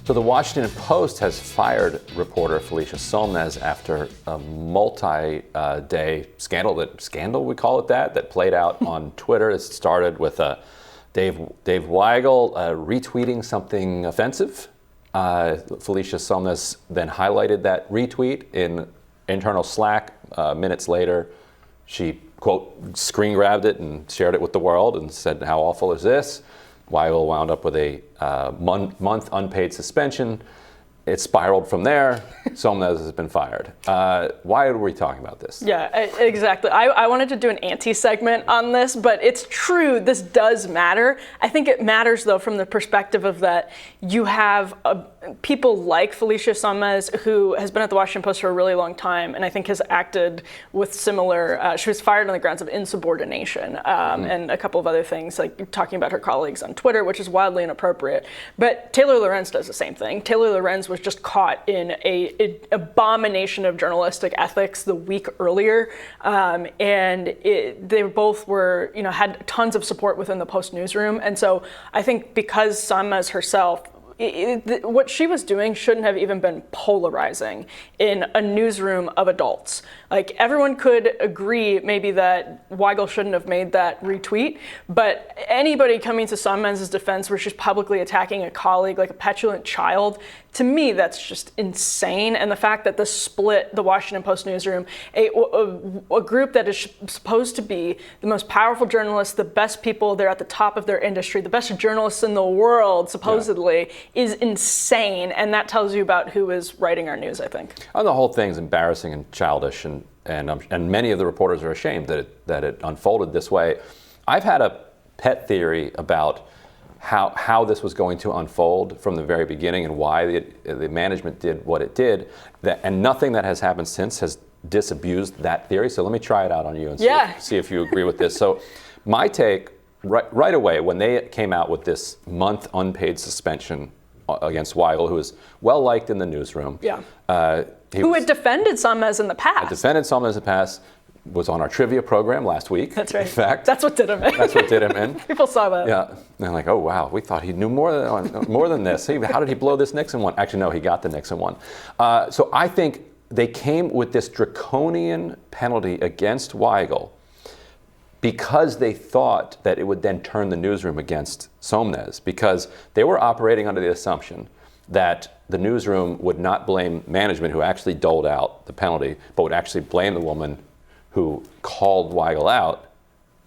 So the Washington Post has fired reporter Felicia Sonmez after a multi-day scandal we call it that played out on Twitter. It started with Dave Weigel retweeting something offensive. Felicia Sonmez then highlighted that retweet in internal Slack. Minutes later, she, quote, screen grabbed it and shared it with the world and said, "How awful is this?" Weigel wound up with a month unpaid suspension. It spiraled from there. Sonmez has been fired. Why are we talking about this? Yeah, exactly. I wanted to do an anti-segment on this, but it's true, this does matter. I think it matters, though, from the perspective of that you have people like Felicia Sonmez, who has been at the Washington Post for a really long time, and I think has acted with similar, she was fired on the grounds of insubordination and a couple of other things, like talking about her colleagues on Twitter, which is wildly inappropriate. But Taylor Lorenz does the same thing. Taylor Lorenz was just caught in an abomination of journalistic ethics the week earlier, and they both were, had tons of support within the Post newsroom. And so I think because Sonmez herself, what she was doing shouldn't have even been polarizing in a newsroom of adults. Like, everyone could agree maybe that Weigel shouldn't have made that retweet, but anybody coming to Sonmez's defense where she's publicly attacking a colleague like a petulant child, to me, that's just insane. And the fact that this split the Washington Post newsroom, a group that is supposed to be the most powerful journalists, the best people, they're at the top of their industry, the best journalists in the world, supposedly, is insane. And that tells you about who is writing our news, I think. Oh, the whole thing's embarrassing and childish, and many of the reporters are ashamed that it unfolded this way. I've had a pet theory about how this was going to unfold from the very beginning and why the management did what it did, and nothing that has happened since has disabused that theory. So let me try it out on you and see if you agree with this. So my take, right away, when they came out with this month unpaid suspension against Weigel, who is well liked in the newsroom. Yeah. Who had defended Sonmez in the past. Was on our trivia program last week. That's right. In fact, that's what did him in. That's what did him in. People saw that. Yeah. And they're like, oh wow, we thought he knew more than this. How did he blow this Nixon one? Actually, no, he got the Nixon one. So I think they came with this draconian penalty against Weigel because they thought that it would then turn the newsroom against Sonmez, because they were operating under the assumption that the newsroom would not blame management, who actually doled out the penalty, but would actually blame the woman who called Weigel out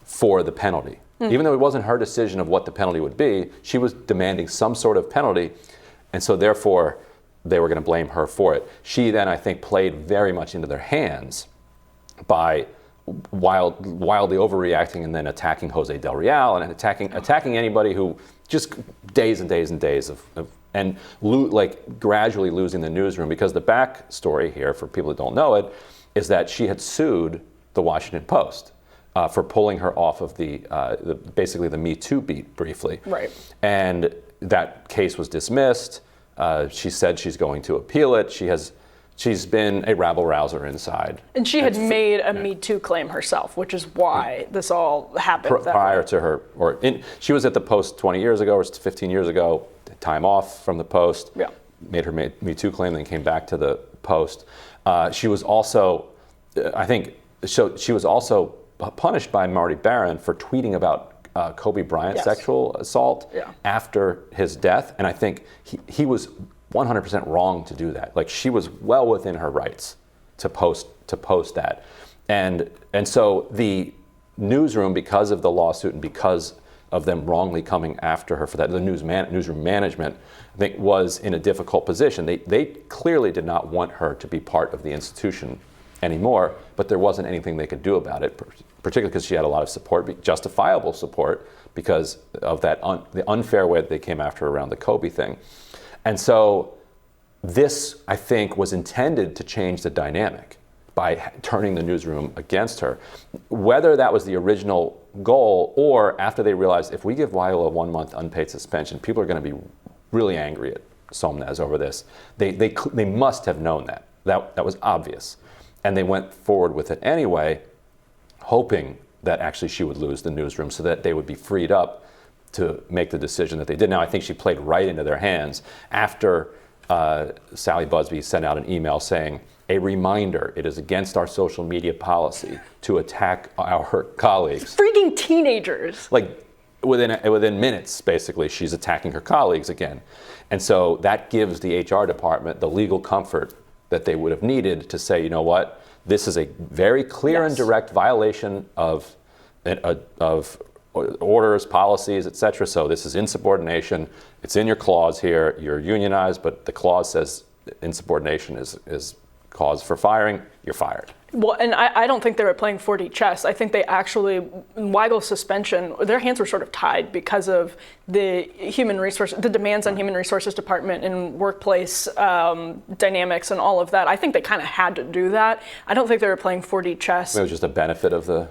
for the penalty. Even though it wasn't her decision of what the penalty would be, she was demanding some sort of penalty, and so therefore they were going to blame her for it. She then, I think, played very much into their hands by wildly overreacting and then attacking Jose Del Real and attacking anybody who just days and days and days gradually losing the newsroom, because the backstory here, for people that don't know it, is that she had sued the Washington Post for pulling her off of basically the Me Too beat briefly. Right. And that case was dismissed. She said she's going to appeal it. She's been a rabble-rouser inside. And she had made a Me Too claim herself, which is why this all happened. Prior to her, she was at the Post 20 years ago or 15 years ago, time off from the Post, made her Me Too claim, then came back to the Post. She was also, she was also punished by Marty Barron for tweeting about Kobe Bryant's sexual assault after his death. And I think he was 100% wrong to do that. Like, she was well within her rights to post that. And so the newsroom, because of the lawsuit and because of them wrongly coming after her for that, the newsroom management, I think, was in a difficult position. They clearly did not want her to be part of the institution anymore, but there wasn't anything they could do about it, particularly because she had a lot of support, justifiable support, because of the unfair way that they came after her around the Kobe thing. And so this, I think, was intended to change the dynamic by turning the newsroom against her. Whether that was the original goal, or after they realized if we give Weigel a 1 month unpaid suspension, people are going to be really angry at Sonmez over this. They must have known that. That was obvious. And they went forward with it anyway, hoping that actually she would lose the newsroom so that they would be freed up to make the decision that they did. Now, I think she played right into their hands after Sally Busby sent out an email saying, a reminder, it is against our social media policy to attack our colleagues. Freaking teenagers. Like within minutes, basically, she's attacking her colleagues again. And so that gives the HR department the legal comfort that they would have needed to say, you know what, this is a very clear and direct violation of orders, policies, et cetera. So this is insubordination. It's in your clause here. You're unionized, but the clause says insubordination is cause for firing. You're fired. Well, and I don't think they were playing 4D chess. I think they actually, Weigel's suspension, their hands were sort of tied because of the demands on human resources department and workplace dynamics and all of that. I think they kind of had to do that. I don't think they were playing 4D chess. It was just a benefit of the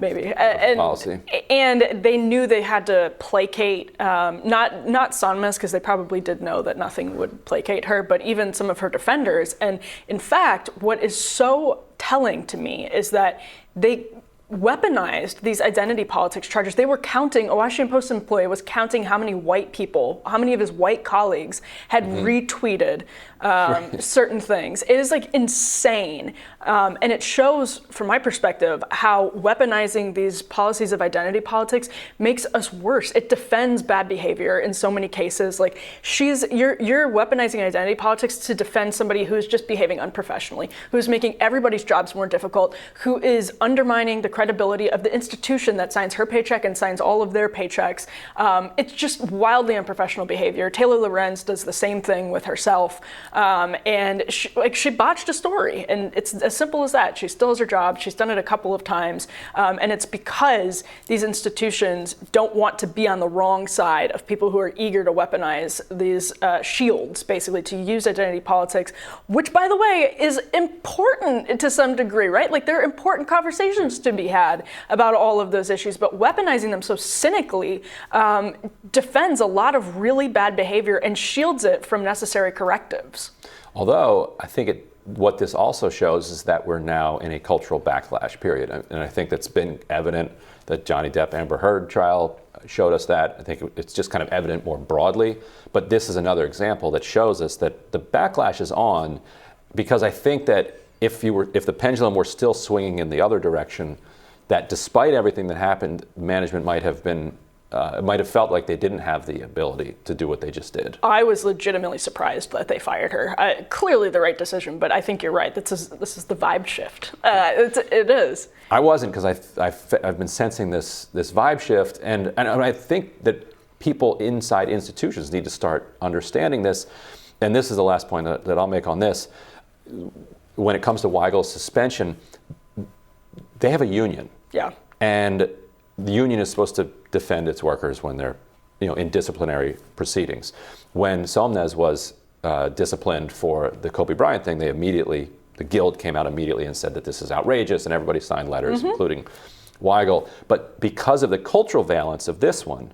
maybe policy. And they knew they had to placate, not Sonmez, because they probably did know that nothing would placate her, but even some of her defenders. And in fact, what is so telling to me is that they weaponized these identity politics charges. They were counting, a Washington Post employee was counting how many of his white colleagues had retweeted certain things. It is like insane. And it shows, from my perspective, how weaponizing these policies of identity politics makes us worse. It defends bad behavior in so many cases. Like you're weaponizing identity politics to defend somebody who's just behaving unprofessionally, who's making everybody's jobs more difficult, who is undermining the credibility of the institution that signs her paycheck and signs all of their paychecks. It's just wildly unprofessional behavior. Taylor Lorenz does the same thing with herself. And she botched a story, and it's as simple as that. She still has her job. She's done it a couple of times, and it's because these institutions don't want to be on the wrong side of people who are eager to weaponize these shields, basically, to use identity politics, which, by the way, is important to some degree, right? Like, there are important conversations to be had about all of those issues, but weaponizing them so cynically defends a lot of really bad behavior and shields it from necessary correctives. Although I think what this also shows is that we're now in a cultural backlash period. And I think that's been evident. The Johnny Depp Amber Heard trial showed us that. I think it's just kind of evident more broadly. But this is another example that shows us that the backlash is on, because I think that if the pendulum were still swinging in the other direction, that despite everything that happened, management might have felt like they didn't have the ability to do what they just did. I was legitimately surprised that they fired her. Clearly the right decision, but I think you're right. This is the vibe shift. It is. I wasn't, because I've been sensing this vibe shift, and I think that people inside institutions need to start understanding this. And this is the last point that I'll make on this. When it comes to Weigel's suspension, they have a union. Yeah. And the union is supposed to defend its workers when they're, in disciplinary proceedings. When Sonmez was disciplined for the Kobe Bryant thing, the Guild came out immediately and said that this is outrageous, and everybody signed letters, including Weigel. But because of the cultural valence of this one,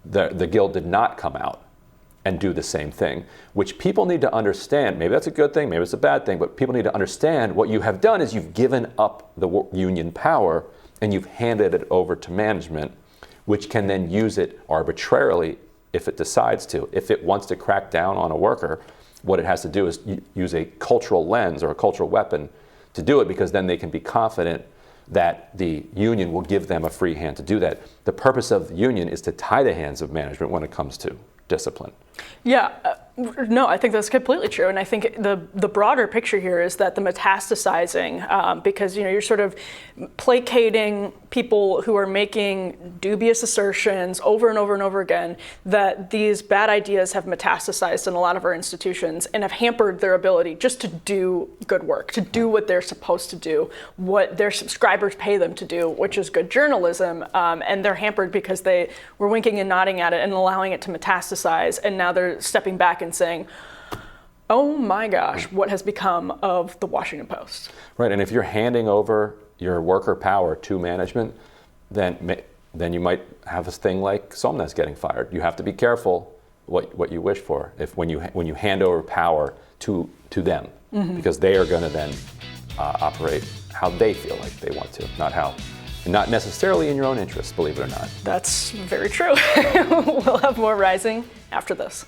the Guild did not come out and do the same thing, which people need to understand. Maybe that's a good thing, maybe it's a bad thing, but people need to understand what you have done is you've given up the union power and you've handed it over to management, which can then use it arbitrarily if it decides to. If it wants to crack down on a worker, what it has to do is use a cultural lens or a cultural weapon to do it, because then they can be confident that the union will give them a free hand to do that. The purpose of the union is to tie the hands of management when it comes to discipline. Yeah, no, I think that's completely true. And I think the broader picture here is that the metastasizing, because you're sort of placating people who are making dubious assertions over and over and over again, that these bad ideas have metastasized in a lot of our institutions and have hampered their ability just to do good work, to do what they're supposed to do, what their subscribers pay them to do, which is good journalism. And they're hampered because they were winking and nodding at it and allowing it to metastasize. And now they're stepping back and saying, oh my gosh, what has become of the Washington Post? Right, and if you're handing over your worker power to management, then you might have a thing like Sonmez getting fired. You have to be careful what you wish for when you hand over power to them, because they are going to then operate how they feel like they want to, not how and not necessarily in your own interest, believe it or not. That's very true. We'll have more Rising after this.